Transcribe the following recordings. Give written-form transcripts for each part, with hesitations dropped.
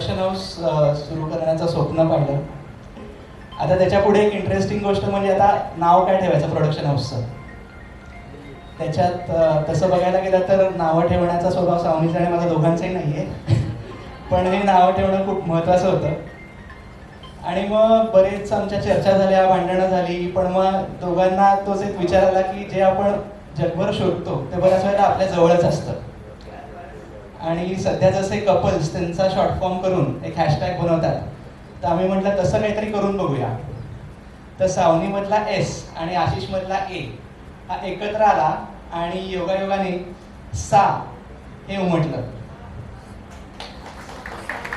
Production house सुरू करण्याचं स्वप्न पाहिलं. आता त्याच्या पुढे एक इंटरेस्टिंग गोष्ट म्हणजे आता नाव काय ठेवायचं प्रोडक्शन हाऊसचं. त्याच्यात तसं बघायला गेलं तर नावं ठेवण्याचा स्वभाव सावनीचा आणि माझा दोघांचाही नाही आहे. पण हे नावं ठेवणं खूप महत्त्वाचं होतं. आणि मग बरेच आमच्या चर्चा झाल्या, भांडणं झाली, पण मग दोघांना तोच एक विचार आला की जे आपण जगभर शोधतो ते बऱ्याच वेळेला आपल्या जवळच असतं. आणि सध्या जसे कपल्स त्यांचा शॉर्ट फॉर्म करून एक हॅशटॅग बनवतात, तर आम्ही म्हटलं तसं काहीतरी करून बघूया. तर सावनीमधला एस आणि आशिषमधला ए हा एकत्र आला आणि योगायोगाने सा हे उमटलं.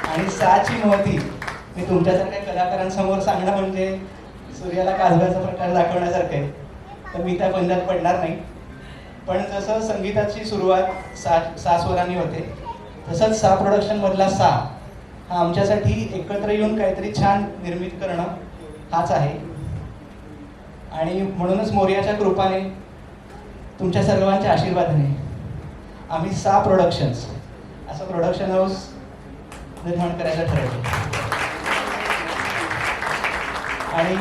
आणि साची महती मी तुमच्यासारख्या कलाकारांसमोर सांगणं म्हणजे सूर्याला काजव्याचा प्रकार दाखवण्यासारखं आहे, तर मी त्या बंधात पडणार नाही. पण जसं संगीताची सुरुवात सा स्वरांनी होते, तसंच सा प्रोडक्शनमधला सा हा आमच्यासाठी एकत्र येऊन काहीतरी छान निर्मित करणं हाच आहे. आणि म्हणूनच मोरयाच्या कृपाने, तुमच्या सर्वांच्या आशीर्वादाने आम्ही सा प्रोडक्शन्स असं प्रोडक्शन हाऊस निर्माण करायला ठरवलं. आणि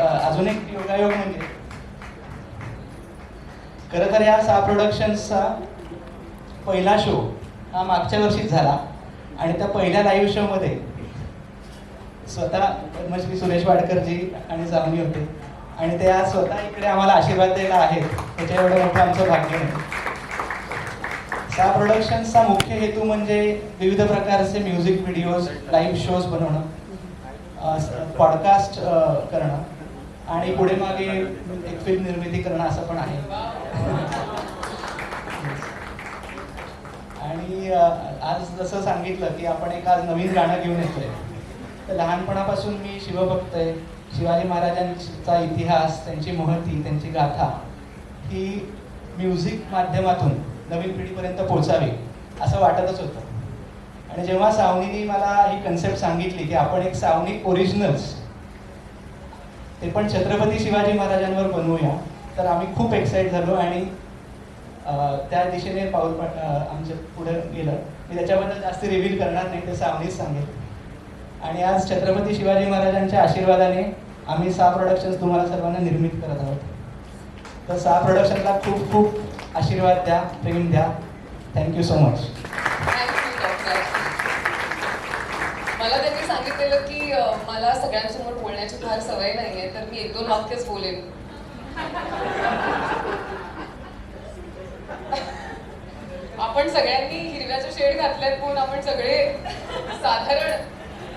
अजून एक योगायोग म्हणजे खरं तर या सा प्रोडक्शन्सचा पहिला शो हा मागच्या वर्षीच झाला. आणि त्या पहिल्या लाईव्ह शोमध्ये स्वतः पद्मश्री सुरेश वाडकरजी आणि सावनी होते. आणि ते आज स्वतः इकडे आम्हाला आशीर्वाद द्यायला आहेत, त्याच्या एवढं मोठं आमचं भाग्य नाही. सा प्रोडक्शन्सचा मुख्य हेतू म्हणजे विविध प्रकारचे म्युझिक व्हिडिओज, लाईव्ह शोज बनवणं, पॉडकास्ट करणं आणि पुढे मागे एक फिल्म निर्मिती करणं असं पण आहे. आणि आज जसं सांगितलं की आपण एक आज नवीन गाणं घेऊन येतोय, तर लहानपणापासून मी शिवभक्त आहे. शिवाजी महाराजांचा इतिहास, त्यांची महती, त्यांची गाथा ही म्युझिक माध्यमातून नवीन पिढीपर्यंत पोहोचावी असं वाटतच होतं. आणि जेव्हा सावनीने मला ही कन्सेप्ट सांगितली की आपण एक सावनी ओरिजिनल्स ते पण छत्रपती शिवाजी महाराजांवर बनवूया, तर आम्ही खूप एक्साइट झालो आणि त्या दिशेने पाऊल आमच्या पुढे गेलं. मी त्याच्याबद्दल जास्त रिव्हील करणार नाही, ते सावनीच सांगेल. आणि आज छत्रपती शिवाजी महाराजांच्या आशीर्वादाने आम्ही सा प्रोडक्शन्स तुम्हाला सर्वांना निर्मित करत आहोत. तर सा प्रोडक्शनला खूप खूप आशीर्वाद द्या, प्रेम द्या. Thank you so much. मला त्यांनी सांगितलेलं की मला सगळ्यांसमोर बोलण्याची फार सवय नाहीये, तर मी 1-2 वाक्यच बोलेन. आपण सगळ्यांनी हिरव्याचे शेड घातलेत म्हणून आपण सगळे साधारण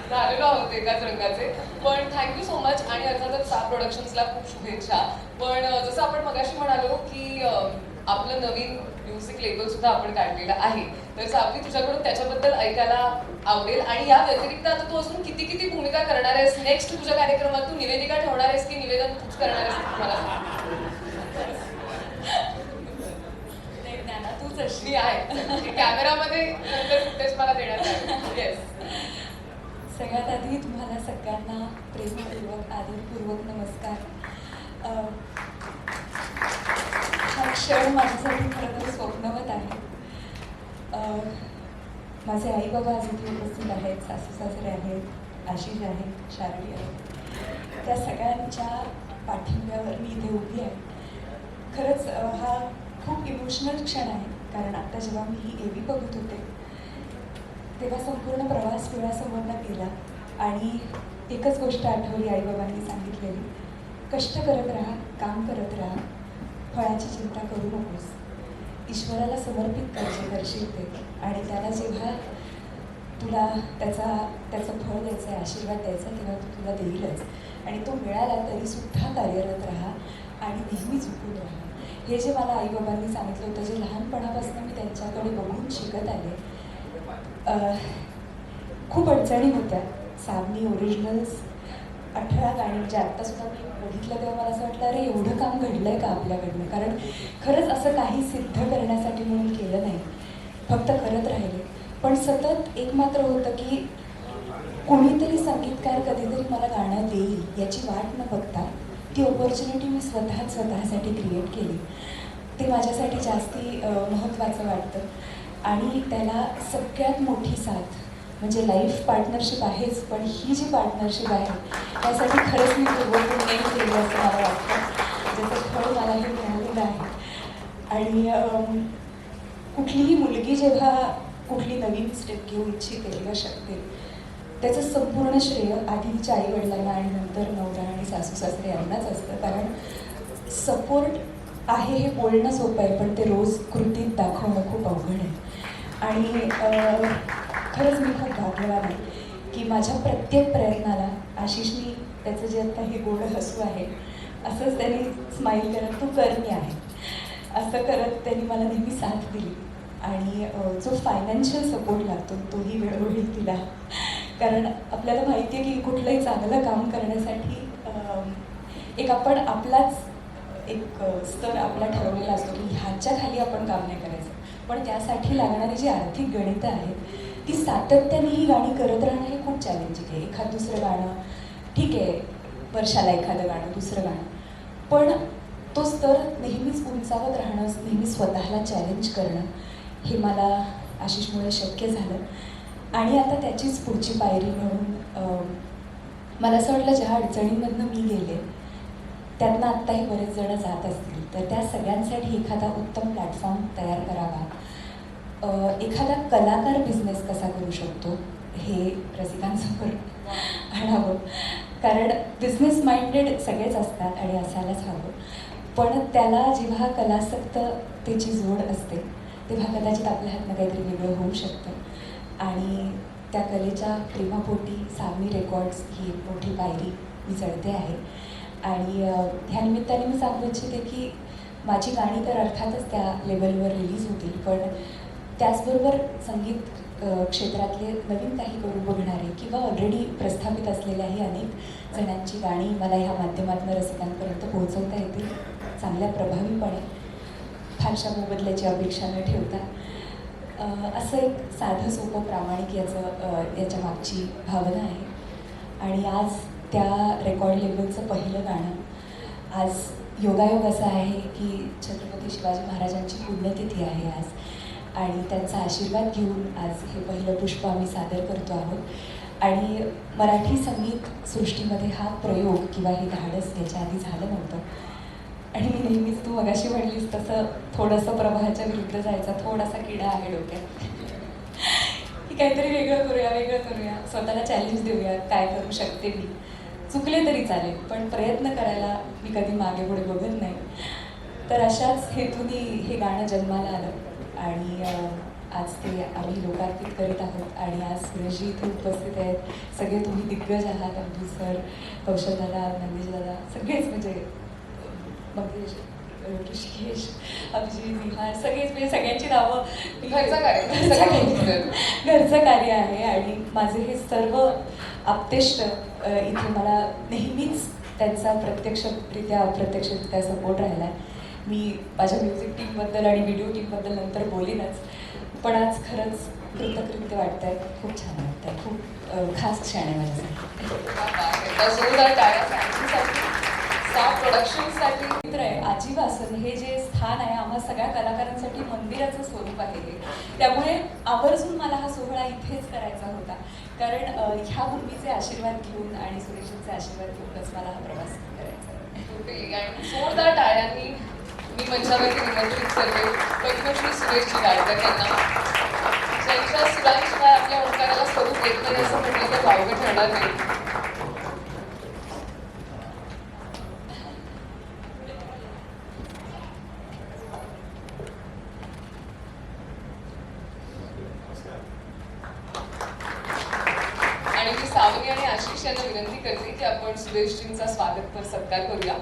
झालेलो आहोत एकाच रंगाचे. पण थँक्यू सो मच. आणि अर्थातच सा प्रोडक्शन्सला खूप शुभेच्छा. पण जसं आपण मगाशी म्हणालो की आपलं नवीन म्युझिक लेबल सुद्धा आपण काढलेलं आहे, तर सावनी तुझ्याकडून त्याच्याबद्दल ऐकायला आवडेल. आणि या व्यतिरिक्त आता तू अजून किती किती भूमिका करणार आहेस नेक्स्ट तुझ्या कार्यक्रमात? तू निवेदिका ठेवणार आहेस की निवेदन तूच करणार आहेस? मला तूच अशी आहे कॅमेरामध्ये फुटेज मला देण्यात आहे. येस. सगळ्यात आधी तुम्हाला सगळ्यांना प्रेमपूर्वक, आदरपूर्वक नमस्कार. हा क्षण माझ्यासाठी खरं तर स्वप्नवत आहे. माझे आई बाबा आज इथे उपस्थित आहेत, सासू सासरे आहेत, आशिष आहे, शार्वी आहे. त्या सगळ्यांच्या पाठिंब्यावर मी इथे उभी आहे. खरंच हा खूप इमोशनल क्षण आहे, कारण आता जेव्हा मी ही एव्ही बघत होते तेव्हा संपूर्ण प्रवास डोळ्यासमोरनं गेला आणि एकच गोष्ट आठवली आईबाबांनी सांगितलेली, कष्ट करत राहा, काम करत राहा, फळाची चिंता करू नकोस, ईश्वराला समर्पित करशील ते, आणि त्याला जेव्हा तुला त्याचं फळ द्यायचं आहे, आशीर्वाद द्यायचा, तेव्हा तो तुला देईलच. आणि तो मिळाला तरीसुद्धा कार्यरत राहा आणि नेहमी झुकून राहा. हे जे मला आईबाबांनी सांगितलं होतं, जे लहानपणापासून मी त्यांच्याकडे बघून शिकत आले. खूप अडचणी होत्या. सावनी ओरिजिनल्स 18 गाणी म्हणजे आत्तासुद्धा मी बघितलं तेव्हा मला असं वाटलं, अरे एवढं काम घडलं आहे का आपल्याकडनं? कारण खरंच असं काही सिद्ध करण्यासाठी म्हणून केलं नाही, फक्त करत राहिले. पण सतत एक मात्र होतं की कोणीतरी संगीतकार कधीतरी मला गाणं देईल याची वाट न बघता ती ऑपॉर्च्युनिटी मी स्वतःसाठी क्रिएट केली. ते माझ्यासाठी जास्ती महत्त्वाचं वाटतं. आणि त्याला सगळ्यात मोठी साथ म्हणजे लाईफ पार्टनरशिप आहेच, पण ही जी पार्टनरशिप आहे त्यासाठी खरंच मी पूर्वपुण्य केलं असं मला वाटतं, ज्याचं फळ मला हे मिळालेलं आहे. आणि कुठलीही मुलगी जेव्हा कुठली नवीन स्टेप घेऊ इच्छिते किंवा शकते, त्याचं संपूर्ण श्रेय आधी तिच्या आईवडिलांना आणि नंतर नवरा आणि सासू सासरे यांनाच असतं. कारण सपोर्ट आहे हे बोलणं सोपं आहे, पण ते रोज कृतीत दाखवणं खूप अवघड आहे. आणि खरंच मी खूप भाग्यवान आहे की माझ्या प्रत्येक प्रयत्नाला आशिषनी त्याचं जे आता हे गोड हसू आहे असंच त्यांनी स्माईल करत तू करणी आहे असं करत त्यांनी मला नेहमी साथ दिली. आणि जो फायनान्शियल सपोर्ट लागतो तोही वेळोवेळी दिला. कारण आपल्याला माहिती आहे की कुठलंही चांगलं काम करण्यासाठी एक आपण आपलाच एक स्तर आपला ठरवलेला असतो की ह्याच्या खाली आपण काम नाही करायचं, पण त्यासाठी लागणारी जी आर्थिक गणितं आहेत ती सातत्याने ही गाणी करत राहणं हे खूप चॅलेंजिंग आहे. एखाद दुसरं गाणं ठीक आहे, वर्षाला एखादं गाणं दुसरं गाणं, पण तो स्तर नेहमीच उंचावत राहणं, नेहमी स्वतःला चॅलेंज करणं हे मला आशिषमुळे शक्य झालं. आणि आता त्याचीच पुढची पायरी म्हणून मला असं वाटलं ज्या अडचणींमधनं मी गेले त्यातनं आत्ताही बरेच जण जात असतील, तर त्या सगळ्यांसाठी एखादा उत्तम प्लॅटफॉर्म तयार करावा. एखादा कलाकार बिझनेस कसा करू शकतो हे रसिकांसमोर आणावं. कारण बिझनेस माइंडेड सगळेच असतात आणि असायलाच हवं, पण त्याला जेव्हा कलासक्ततेची जोड असते तेव्हा कदाचित आपल्या हातनं काहीतरी वेगळं होऊ शकतं. आणि त्या कलेच्या प्रेमापोटी सावनी रेकॉर्ड्स ही एक मोठी पायरी मी चढते आहे. आणि ह्या निमित्ताने मी सांगू इच्छिते की माझी गाणी तर अर्थातच त्या लेवलवर रिलीज होतील, पण त्याचबरोबर संगीत क्षेत्रातले नवीन काही करू बघणारे किंवा ऑलरेडी प्रस्थापित असलेल्याही अनेक जणांची गाणी मला ह्या माध्यमातून रसिकांपर्यंत पोहोचवता येतील चांगल्या प्रभावीपणे, फारशा मोबदल्याची अपेक्षा न ठेवता. असं एक साधं सोपं प्रामाणिक याच्या मागची भावना आहे. आणि आज त्या रेकॉर्ड लेबलचं पहिलं गाणं, आज योगायोग असा आहे की छत्रपती शिवाजी महाराजांची पुण्यतिथी आहे आज, आणि त्यांचा आशीर्वाद घेऊन आज हे पहिलं पुष्प आम्ही सादर करतो आहोत. आणि मराठी संगीत सृष्टीमध्ये हा प्रयोग किंवा हे धाडस याच्या आधी झालं नव्हतं. आणि मी नेहमीच तू मगाशी म्हणलीस तसं थोडंसं प्रवाहाच्या विरुद्ध जायचा थोडासा किडा आहे डोक्यात की काहीतरी वेगळं करूया, स्वतःला चॅलेंज देऊया, काय करू शकते मी, चुकले तरी चालेल पण प्रयत्न करायला मी कधी मागे पुढे बघत नाही. तर अशाच हेतूनी हे गाणं जन्माला आलं आणि आज ते आम्ही लोकार्पित करीत आहोत. आणि आज सुरेशजी इथे उपस्थित आहेत, सगळे तुम्ही दिग्गज आहात, अब्दुल सर, कौशल दादा, नंदेश दादा, सगळेच म्हणजे मंगेश, ऋषिकेश, अभिजित, निहार, सगळेच म्हणजे सगळ्यांची नावं घरचं कार्य आहे. आणि माझे हे सर्व आप्तेष्ट इथे मला नेहमीच त्यांचा प्रत्यक्षरित्या अप्रत्यक्षरित्या सपोर्ट राहिला आहे. मी माझ्या म्युझिक टीमबद्दल आणि व्हिडिओ टीमबद्दल नंतर बोलीनच, पण आज खरंच कृतकृत्य वाटत आहे, खूप छान वाटत आहे, खूप खास क्षण आहे माझ्यासाठी. प्रोडक्शनसाठी मित्र आहे आजीवासन हे जे स्थान आहे आम्हा सगळ्या कलाकारांसाठी मंदिराचं स्वरूप आहे हे. त्यामुळे आवर्जून मला हा सोहळा इथेच करायचा होता, कारण ह्या भूमीचे आशीर्वाद घेऊन आणि सुरेशचे आशीर्वाद घेऊनच मला हा प्रवास करायचा. आणि जोरदार टाळ्यांनी मी मंचावरती निमंत्रित करते पद्मश्री सुरेशजी गाडकर यांना, ज्यांच्या सुरांशिवाय आपल्या ओंकाराला स्वरूप येत नाही असं म्हटलं तर वावगं ठरणार नाही. आणि मी सावनी आणि आशिष यांना विनंती करते की आपण सुरेशजींचा स्वागत सत्कार करूया.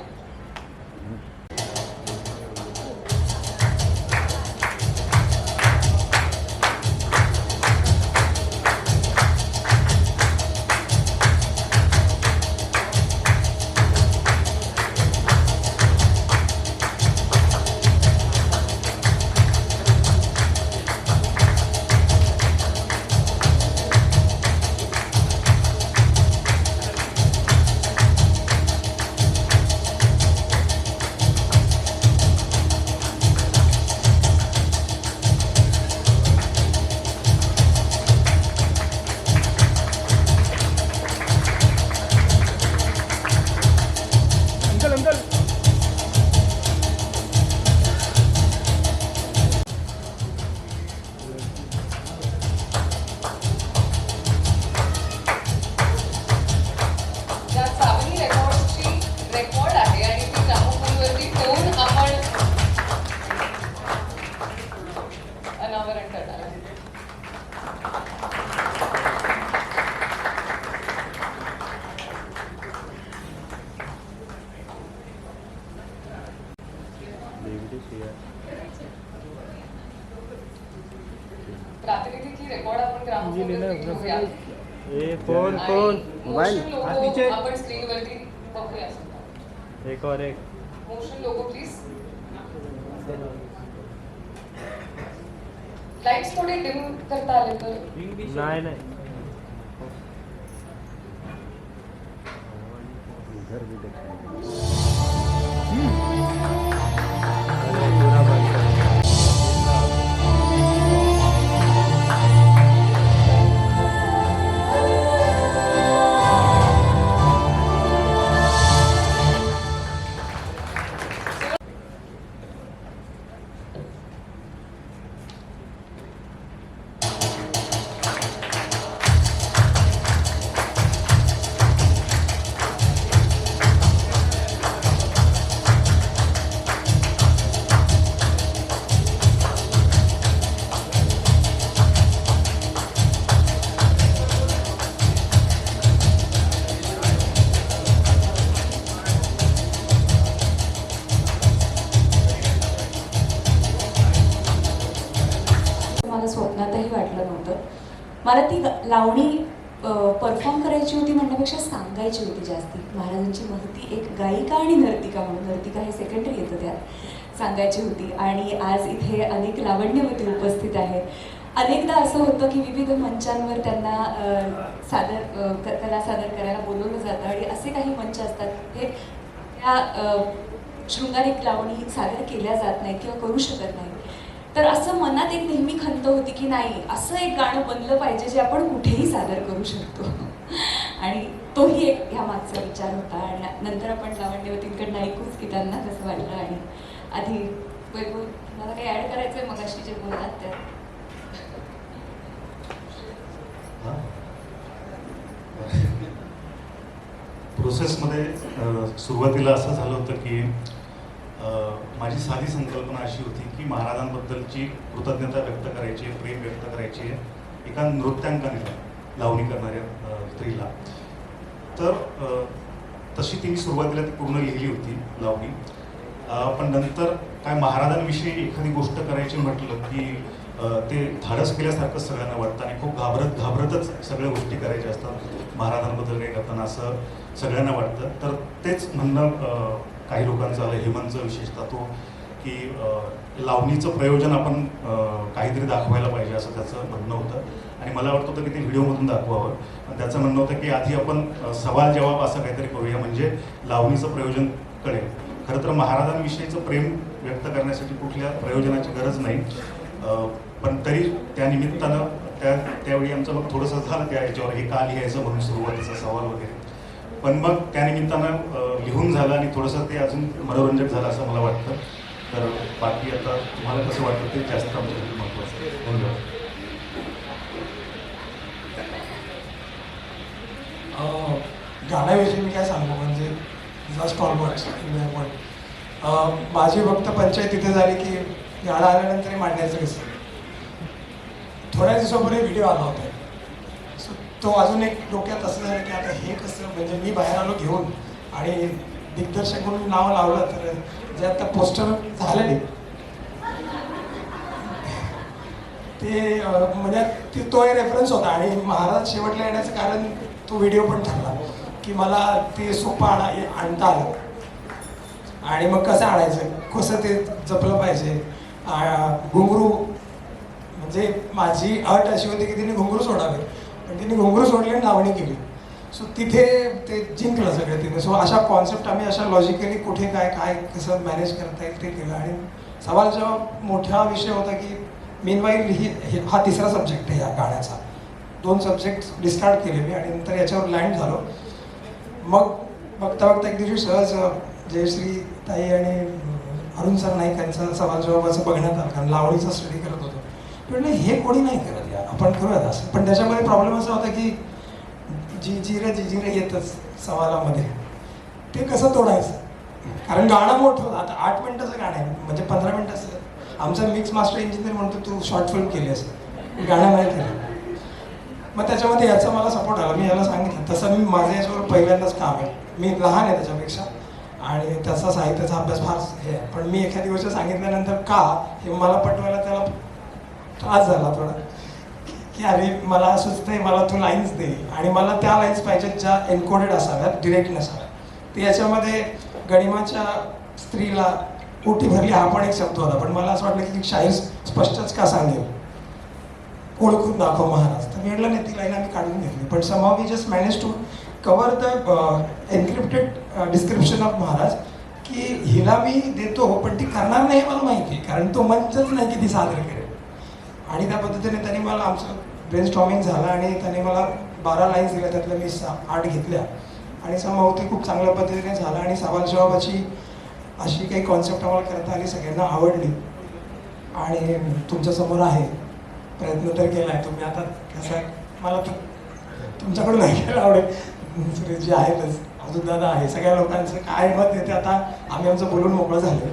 प्रातिनिधिक ही रेकॉर्ड आपण ग्रामोफोनवरती घेऊया. फोन आणि मोबाईल मोशन हाथ लोगो नीचे आपण स्क्रीनवरती बघूया सुद्धा. एक और एक मोशन लोगो प्लीज. लाईट्स थोडे डिम करता आले तर. नहीं नहीं इधर भी दिखाएंगे अरे पूरा बंद कर मला स्वप्नातही वाटलं नव्हतं. मला ती लावणी परफॉर्म करायची होती म्हणण्यापेक्षा सांगायची होती जास्ती. महाराजांची महती एक गायिका आणि नर्तिका म्हणून, नर्तिका हे सेकंडरी येतं त्यात, सांगायची होती. आणि आज इथे अनेक लावण्यवती उपस्थित आहेत. अनेकदा असं होतं की विविध मंचांवर त्यांना कला सादर करायला बोलवलं जातं आणि असे काही मंच असतात हे त्या शृंगारिक लावणी सादर केल्या जात नाही किंवा करू शकत नाही. तर असं मनात एक नेहमी खंत होती की नाही, असं एक गाणं बनलं पाहिजे जे आपण कुठेही सादर करू शकतो. आणि तोही एक ह्या मागचा विचार होता. आणि नंतर आपण लावण्यवतींकडनं ऐकूच की त्यांना कसं वाटलं. आणि आधी वैभव मला काही ॲड करायचं आहे मगाशी जे बोललात त्यात. प्रोसेसमध्ये सुरुवातीला असं झालं होतं की माझी साधी संकल्पना अशी होती की महाराजांबद्दलची कृतज्ञता व्यक्त करायची, प्रेम व्यक्त करायची एका नृत्यांकाने, लावणी करणाऱ्या स्त्रीला. तर तशी तिने सुरुवातीला ती पूर्ण लिहिली होती लावणी. पण नंतर काय महाराजांविषयी एखादी गोष्ट करायची म्हटलं की ते धाडस केल्यासारखं सगळ्यांना वाटतं आणि खूप घाबरतच सगळ्या गोष्टी करायच्या असतात महाराजांबद्दल काही करताना असं सगळ्यांना वाटतं. तर तेच म्हणणं काही लोकांचं आलं, हेमंतचं विशेषतः तो, की लावणीचं प्रयोजन आपण काहीतरी दाखवायला पाहिजे असं त्याचं म्हणणं होतं. आणि मला वाटत होतं की ते व्हिडिओमधून दाखवावं. आणि त्याचं म्हणणं होतं की आधी आपण सवाल जवाब असं काहीतरी करूया म्हणजे लावणीचं प्रयोजन कळेल. खरं तर महाराजांविषयीचं प्रेम व्यक्त करण्यासाठी कुठल्या प्रयोजनाची गरज नाही. पण तरी त्या निमित्तानं त्यावेळी आमचं मग थोडंसं झालं त्या याच्यावर हे का लिहायचं म्हणून सुरुवातीचा सवाल वगैरे. पण मग त्यानिमित्तानं लिहून झालं आणि थोडंसं ते अजून मनोरंजक झालं असं मला वाटतं. तर बाकी आता तुम्हाला कसं वाटतं ते जास्त आमच्यासाठी महत्त्वाचं आहे. धन्यवाद. गाण्याविषयी मी काय सांगू म्हणजे जस्ट ऑलमोस्ट माझी फक्त पंचायत तिथे झाली की गाणं आल्यानंतर मांडायचं कसं. थोड्या दिवसापूर्वी व्हिडिओ आला होता. सो तो अजून एक डोक्यात असं झालं की आता हे कसं, म्हणजे मी बाहेर आलो घेऊन आणि दिग्दर्शक म्हणून नाव लावलं तर जे आता पोस्टर झालेले ते म्हणजे तो एक रेफरन्स होता. आणि महाराज शेवटला येण्याचं कारण तो व्हिडिओ पण ठरला की मला ते सोपं आणता आलं. आणि मग कसं आणायचं, कसं ते जपलं पाहिजे. घुंगरू म्हणजे माझी अट अशी होती की तिने घुंगरू सोडावे, पण तिने घुंगरू सोडली आणि लावणी केली. सो तिथे ते जिंकलं सगळं तिने. सो अशा कॉन्सेप्ट आम्ही अशा लॉजिकली कुठे काय कसं मॅनेज करता येईल ते केलं. आणि सवाल जेव्हा मोठा विषय होता की मीनवाईल हा तिसरा सब्जेक्ट आहे या गाण्याचा. 2 सब्जेक्ट डिस्कार्ड केले मी आणि नंतर याच्यावर लँड झालो. मग बघता एक दिवशी सहज जयश्री ताई आणि अरुण सर नाईक यांचा सवाल जवाबाचं बघण्यात आलं, कारण लावणीचा स्टडी करत होतो. म्हटलं हे कोणी नाही करत यार, आपण करूयात असं. पण त्याच्यामध्ये प्रॉब्लेम असा होता की जिजिरे येतच सवालामध्ये, ते कसं तोडायचं. कारण गाणं मोठं होतं. आता 8 मिनिटाचं गाणं आहे, म्हणजे 15 मिनिटाचं. आमचा मिक्स मास्टर इंजिनियर म्हणतो तू शॉर्ट फिल्म केली असं, गाणं नाही केलं. मग त्याच्यामध्ये याचा मला सपोर्ट आला. मी याला सांगितलं तसं मी माझं याच्यावर पहिल्यांदाच काम आहे, मी लहान आहे त्याच्यापेक्षा. आणि त्याचा साहित्याचा अभ्यास फार हे आहे. पण मी एखादी गोष्ट सांगितल्यानंतर का हे मला पटवायला त्याला त्रास झाला थोडा, की अरे मला सुचतंय, मला तू लाईन्स दे, आणि मला त्या लाईन्स पाहिजेत ज्या एन्कोडेड असाव्यात, डिरेक्ट नसाव्यात. तर याच्यामध्ये गणिमाच्या स्त्रीला ओटी भरली हा पण एक शब्द होता, पण मला असं वाटलं की शाहीर स्पष्टच का सांगेल, ओळखून दाखव महाराज. तर मी म्हटलं नाही, ती लाईन आम्ही काढून घेतली. पण somehow we just managed to cover the encrypted description of Maharaj, की हिला मी देतो पण ती करणार नाही हे मला माहिती आहे, कारण तो मंचच नाही की ती सादर करेल. आणि त्या पद्धतीने त्यांनी मला, आमचं ब्रेन स्टॉर्मिंग झालं आणि त्याने मला 12 लाईन्स दिल्या, त्यातल्या मी 8 घेतल्या आणि somehow ते खूप चांगल्या पद्धतीने झालं. आणि सवाल जवाबाची अशी काही कॉन्सेप्ट आम्हाला करता आली, सगळ्यांना आवडली आणि तुमच्यासमोर आहे. प्रयत्न तर केला आहे तुम्ही. आता कसं आहे, मला तर तुमच्याकडून ऐकायला आवडेल, सुरेशजी आहेतच, अजून दादा आहे, सगळ्या लोकांचं काय मत येते. आता आम्ही आमचं बोलून मोकळं झालो,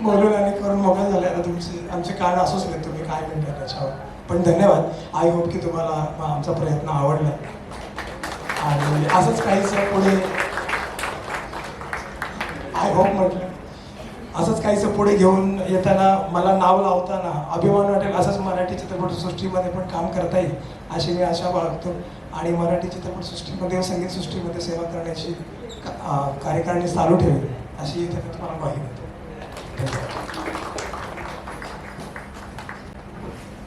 बोलून आणि करून मोकळं झाले. आता आमचे कान असूच नाही, तुम्ही काय म्हणता त्याच्यावर. पण धन्यवाद. आय होप की तुम्हाला आमचा प्रयत्न आवडला आणि असंच काहीसं पुढे, आय होप म्हटलं, असंच काहीसं पुढे घेऊन येताना मला नाव लावताना अभिमान वाटेल, असंच मराठी चित्रपटसृष्टीमध्ये पण काम करता येईल अशी मी आशा बाळगतो. आणि मराठी चित्रपटसृष्टीमध्ये, संगीतसृष्टीमध्ये सेवा करण्याची कार्यकारिणी चालू ठेवेल अशी इथे तुम्हाला ग्वाही देतो.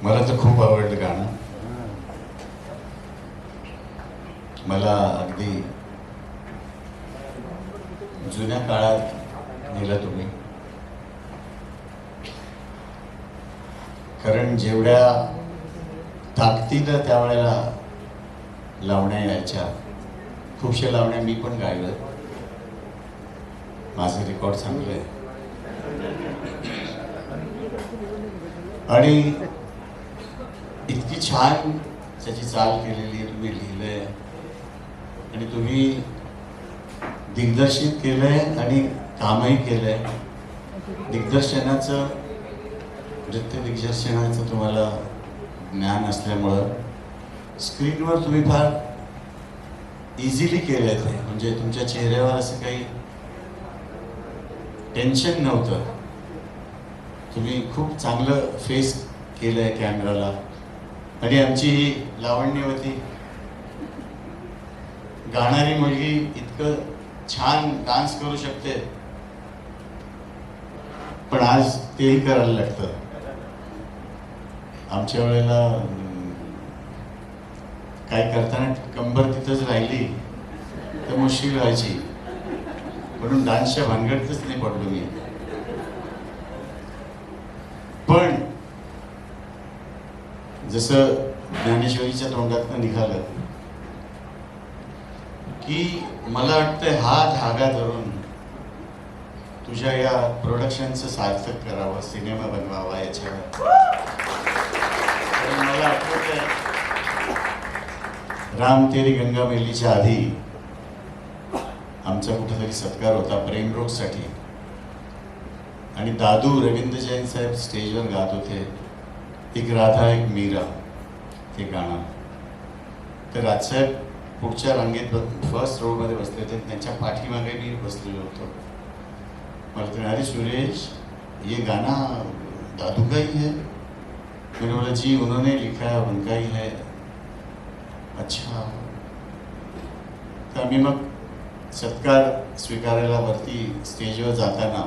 मला तर खूप आवडलं गाणं. मला अगदी जुन्या काळात नेलं तुम्ही. कारण जेवढ्या ताकदीनं त्यावेळेला लावण्या यायच्या, खूपशा लावण्या मी पण गायलं. माझं रेकॉर्ड चांगलं आहे. आणि इतकी छान त्याची चाल केलेली तुम्ही लिहिलंय आणि तुम्ही दिग्दर्शित केलंय आणि कामही केलंय. दिग्दर्शनाचं, नृत्य दिग्दर्शनाचं तुम्हाला ज्ञान असल्यामुळं स्क्रीनवर तुम्ही फार इझिली केलंय ते. म्हणजे तुमच्या चेहऱ्यावर असं काही टेन्शन नव्हतं. तुम्ही खूप चांगलं फेस केलंय कॅमेराला. आणि आमची ही लावण्यवती गाणारी मुलगी इतकं छान डान्स करू शकते, पण आज तेही करायला लागतं. आमच्या वेळेला काय करताना कंबर तिथंच राहिली तर मुश्किल व्हायची, म्हणून डान्सच्या भानगडीतच नाही पडलो मी. पण जसं ज्ञानेश्वरीच्या तोंडातनं निघालं की मला वाटतं हा धागा धरून तुझ्या या प्रोडक्शनचं सार्थक करावं, सिनेमा बनवावा याच्यावर. मला आठवत आहे, राम तेरी गंगा मैलीच्या आधी आमचा कुठेतरी सत्कार होता प्रेमरोगसाठी आणि दादू रवींद्र जैन साहेब स्टेजवर गात होते, एक राधा एक मीरा हे गाणं. तर राजसाहेब पुढच्या रांगेत फर्स्ट रोडमध्ये बसले होते, त्यांच्या पाठीमागे मी बसलेलो होतो. मला ते अरे सुरेश ये गाना दादू का ही है? मैंने बोला जी उन्होंने लिखा है, उनका ही है. अच्छा. तर आम्ही मग सत्कार स्वीकारायला वरती स्टेजवर जाताना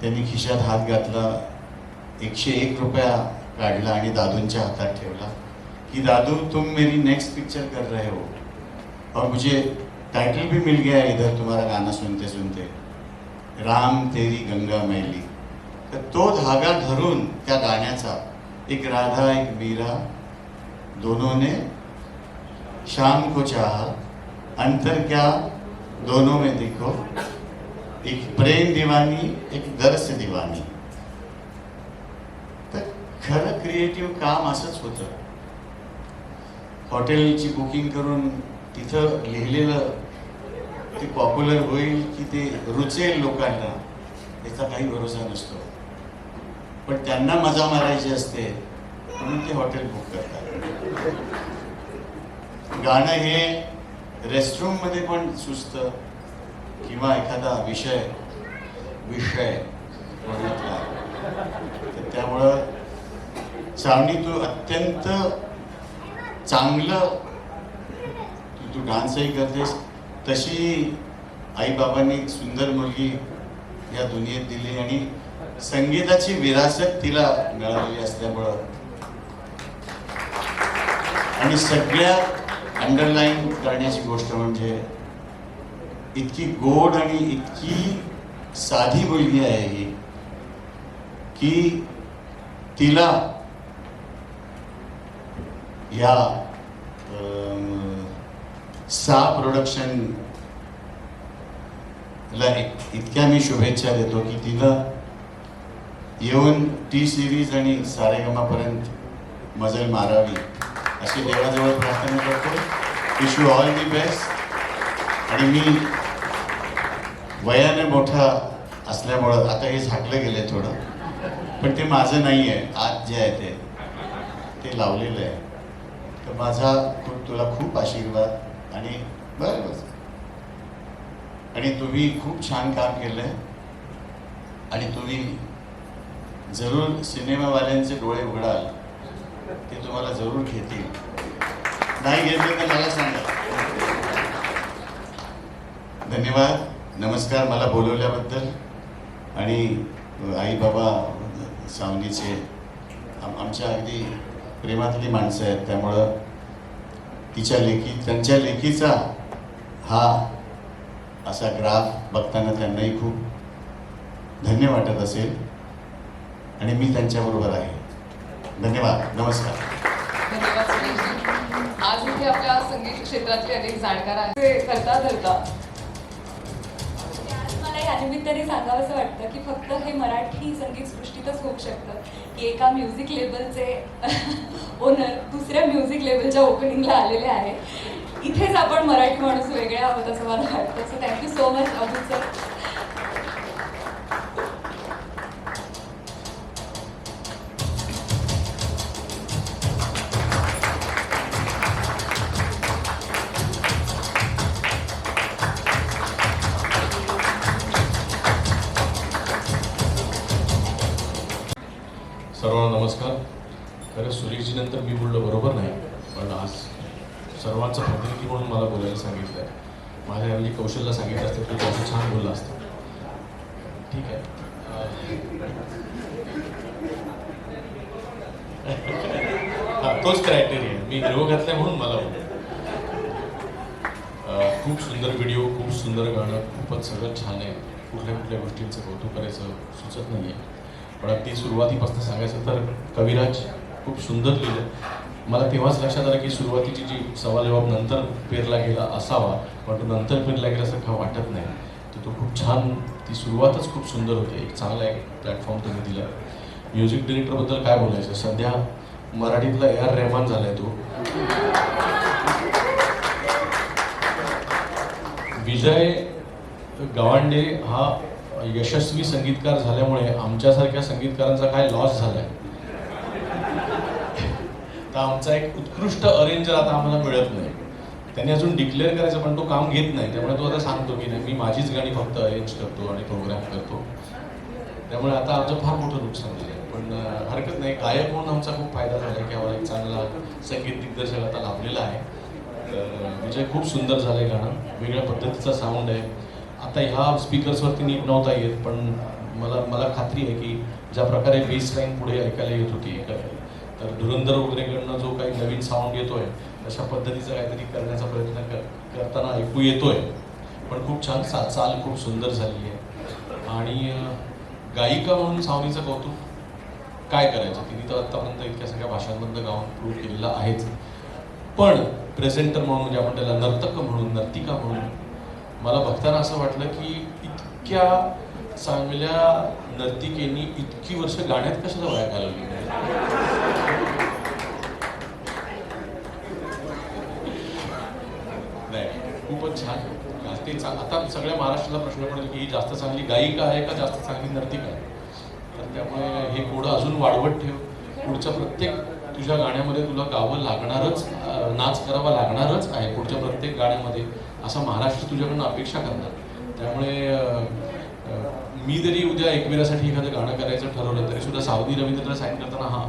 त्यांनी खिशात हात घातला, 101 रुपया काढला आणि दादूंच्या हातात ठेवला कि दादू तुम मेरी नेक्स्ट पिक्चर कर रहे हो और मुझे टाइटल भी मिल गया इधर तुम्हारा गाना सुनते सुनते, राम तेरी गंगा मैली. तर तो धागा धरून त्या गाण्याचा, एक राधा एक मीरा दोनों ने शाम को चाहा, अंतर क्या दोनों में देखो, एक प्रेम दीवानी एक दर्स दीवानी. तर खरं क्रिएटिव्ह काम असंच होतं. हॉटेलची बुकिंग करून तिथं लिहिलेलं ते पॉप्युलर होईल की ते रुचेल लोकांना याचा काही भरोसा नसतो, पण त्यांना मजा मारायची असते म्हणून ते हॉटेल बुक करतात. गाणं हे रेस्टरूममध्ये पण सुचतं किंवा एखादा विषय बघितला तर त्यामुळं चावणी तू अत्यंत चांगलं तू डान्सही करतेस, तशी आईबाबांनी एक सुंदर मुलगी या दुनियेत दिली आणि संगीताची विरासत तिला मिळालेली असल्यामुळं आणि सगळ्यात अंडरलाईन करण्याची गोष्ट म्हणजे इतकी गोड आणि इतकी साधी मुलगी आहे ही की तिला या सा प्रोडक्शन ला इतक्या मी शुभेच्छा देतो की तिनं येऊन टी सिरीज आणि सारेगमापर्यंत मजल मारावी अशी देवाजवळ प्रार्थना करतो. Wish you all the best. आणि मी वयाने मोठा असल्यामुळं आता हे झाकलं गेलंय थोडं, पण ते माझं नाही आहे. आज जे आहे ते लावलेलं आहे. तर माझा तुला खूप आशीर्वाद आणि बस. आणि तुम्ही खूप छान काम केलंय आणि तुम्ही जरूर सिनेमावाल्यांचे डोळे उघडाल, ते तुम्हाला जरूर घेतील. नाही घेतले तर मला सांगा. धन्यवाद, नमस्कार मला बोलवल्याबद्दल. आणि आई बाबा सावनीचे आमच्या अगदी प्रेमातली माणसं आहेत, त्यामुळं त्यांच्या लेखीचा हा असा ग्राफ बघताना त्यांनाही खूप धन्य वाटत असेल आणि मी त्यांच्याबरोबर आहे. धन्यवाद, नमस्कार. धन्यवाद सुरेशजी. आज इथे आपल्या संगीत क्षेत्रातले अनेक जाणकार आहेत. ते करता धरता आज मला या निमित्ताने सांगावंसं वाटतं की फक्त हे मराठी संगीत सृष्टीतच होऊ शकतं की एका म्युझिक लेबलचे ओनर दुसऱ्या म्युझिक लेबलच्या ओपनिंगला आलेले आहे. इथेच आपण मराठी माणूस वेगळे आहोत असं मला वाटतं. सो थँक्यू सो मच अभूत सर. सर्वांना नमस्कार. खरं सुरेशजी नंतर मी बोललो बरोबर नाही, पण आज सर्वांचं प्रतिनिधी म्हणून मला बोलायला सांगितलं आहे. माझ्या म्हणजे कौशलला सांगितलं असतं तर त्याचं छान बोललं असतं. ठीक आहे. हा तोच क्रायटेरिया. मी हिरो घातलाय म्हणून मला खूप सुंदर व्हिडिओ, खूप सुंदर गाणं, खूपच सगळं छान आहे. कुठल्या गोष्टींचं कौतुक करायचं सुचत नाही आहे. पण अगदी सुरुवातीपासून सांगायचं तर कविराज खूप सुंदर लिहिलं. मला तेव्हाच लक्षात आलं की सुरुवातीची जी सवाल जबाब नंतर पेरला गेला असावा, पण तो नंतर पेरला गेल्यासारखा वाटत नाही. तर तो खूप छान, ती सुरुवातच खूप सुंदर होती. एक चांगला एक प्लॅटफॉर्म तुम्ही दिला. म्युझिक डिरेक्टरबद्दल काय बोलायचं, सध्या मराठीतला A.R. रहमान झालाय तो. विजय गावंडे हा यशस्वी संगीतकार झाल्यामुळे आमच्यासारख्या संगीतकारांचा काय लॉस झालाय. तर आमचा एक उत्कृष्ट अरेंजर आता आम्हाला मिळत नाही. त्यांनी अजून डिक्लेअर करायचं, पण तो काम घेत नाही. त्यामुळे तो आता सांगतो की नाही, मी माझीच गाणी फक्त अरेंज करतो आणि प्रोग्राम करतो. त्यामुळे आता आमचं फार मोठं नुकसान झालं. पण हरकत नाही, गायक म्हणून आमचा खूप फायदा झाला की आम्हाला एक चांगला संगीत दिग्दर्शक आता लाभलेला आहे. तर विजय खूप सुंदर झालंय गाणं, वेगळ्या पद्धतीचा साऊंड आहे. आता ह्या स्पीकर्सवरती नीट नव्हता येत, पण मला खात्री आहे की ज्या प्रकारे बेस लाईन पुढे ऐकायला येत होती, तर धुरंधर वगैरेकडनं जो काही नवीन साऊंड येतोय तशा पद्धतीचा काहीतरी करण्याचा प्रयत्न करताना ऐकू येतोय. पण खूप छान, चाल खूप सुंदर झालेली आहे. आणि गायिका म्हणून सावनीचं कौतुक काय करायचं, तिने तर आत्तापर्यंत इतक्या सगळ्या भाषांमधलं गाऊन प्रूव्ह केलेलं आहेच. पण प्रेझेंटर म्हणून, म्हणजे आपण त्याला नर्तक म्हणून, नर्तिका म्हणून, मला बघताना असं वाटलं की इतक्या चांगल्या नर्तिकेनी इतकी वर्ष गाण्यात कशाला वाया घालवली. नाही, खूपच छान. आता सगळ्या महाराष्ट्राला प्रश्न पडेल की ही जास्त चांगली गायिका आहे का जास्त चांगली नर्तिका आहे. तर त्यामुळे हे कोडं अजून वाढवत ठेव. पुढच्या प्रत्येक तुझ्या गाण्यामध्ये तुला गावं लागणारच नाच करावा लागणारच आहे पुढच्या प्रत्येक गाण्यामध्ये, असं महाराष्ट्र तुझ्याकडनं अपेक्षा करणार. त्यामुळे मी जरी उद्या एकविरासाठी एखादं गाणं करायचं ठरवलं तरी सुद्धा सावधी रवींद्रला साईन करताना हा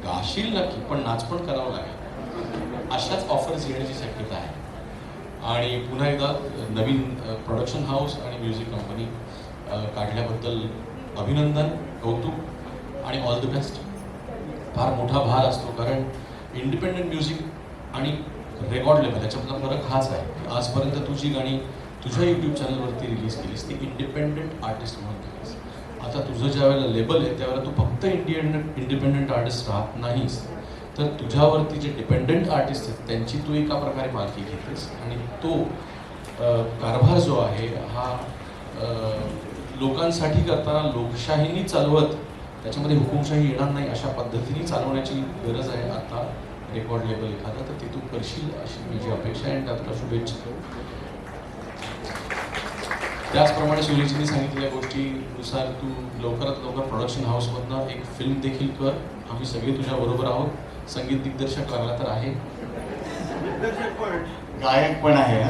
गाशील नक्की पण नाच पण करावं लागेल, अशाच ऑफर्स येण्याची शक्यता आहे. आणि पुन्हा एकदा नवीन प्रोडक्शन हाऊस आणि म्युझिक कंपनी काढल्याबद्दल अभिनंदन, कौतुक आणि ऑल द बेस्ट. फार मोठा भार असतो, कारण इंडिपेंडंट म्युझिक आणि रेकॉर्ड लेवल याच्यामधला फरक हाच आहे की आजपर्यंत तुझी गाणी तुझ्या यूट्यूब चॅनलवरती रिलीज केलीस ती इंडिपेंडंट आर्टिस्ट म्हणून केलीस. आता तुझं ज्या वेळेला लेबल आहे त्यावेळेला तू फक्त इंडिपेंडंट आर्टिस्ट राहत नाहीस, तर तुझ्यावरती जे डिपेंडंट आर्टिस्ट आहेत त्यांची तू एका प्रकारे मालकी घेतेस. आणि तो कारभार जो आहे हा लोकांसाठी करताना लोकशाहीनी चालवत त्याच्यामध्ये हुकुमशाही येणार नाही अशा पद्धतीने चालवण्याची गरज आहे आता रेकॉर्ड लेबल एखादा, तर ते तू करशील अशी माझी अपेक्षा आहे आणि त्यात शुभेच्छा. त्याचप्रमाणे सुरेशजींनी सांगितलेल्या गोष्टीनुसार तू लवकरात लवकर प्रोडक्शन हाऊसमधनं एक फिल्म देखील कर. आम्ही सगळे तुझ्या बरोबर आहोत. संगीत दिग्दर्शक लागला तर आहे, गायक पण आहे.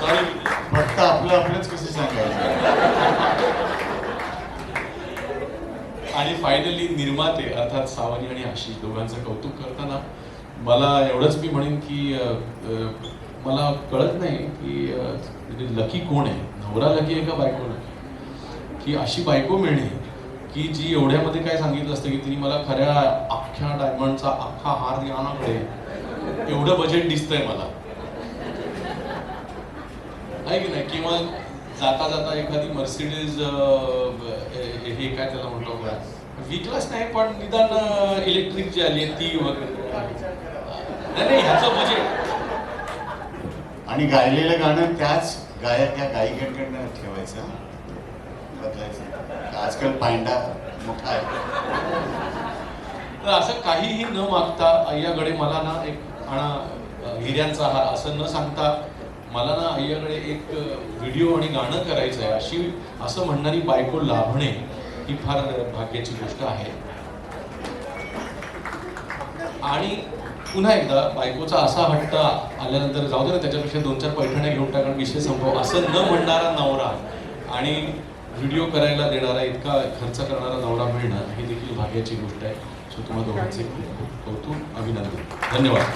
सॉरी फक्त आपलंच कसं सांगायचं. आणि फायनली निर्माते अर्थात सावनी आणि आशिष दोघांचं कौतुक करताना मला एवढंच मी म्हणेन की मला कळत नाही की लकी कोण आहे, नवरा लकी आहे का बायको लकी, की अशी बायको मिळणे की जी एवढ्यामध्ये काय सांगितलं असतं की तिने मला खऱ्या अख्ख्या डायमंडचा अख्खा हार आणा एवढं बजेट दिसतंय मला, आहे की नाही. किंवा जाता जाता एखादी मर्सिडीज हे काय त्याला म्हणतो विकलाच नाही पण निदान इलेक्ट्रिक जी आली आहे ती वगैरे नाही ह्याचं बजेट. आणि गायलेलं गाणं त्याच गायक या गायिकांकडनं ठेवायचं, बदलायचं. आजकाल पांडा मोठा आहे. तर असं काहीही न मागता अय्याकडे मला ना एक आणा हिऱ्यांचा हार असं न सांगता मला ना अय्याकडे एक व्हिडिओ आणि गाणं करायचं आहे अशी असं म्हणणारी बायको लाभणे ही फार भाग्याची गोष्ट आहे. आणि पुन्हा एकदा बायकोचा असा हट्ट आल्यानंतर जाऊ दे ना त्याच्यापेक्षा 2-4 पैठण्या घेऊन टाकून विषय संपव असं न म्हणणारा नवरा आणि व्हिडिओ करायला देणारा इतका खर्च करणारा नवरा मिळणं ही देखील भाग्याची गोष्ट आहे. सो तुम्हाला दोघांचे खूप खूप कौतुक, अभिनंदन, धन्यवाद.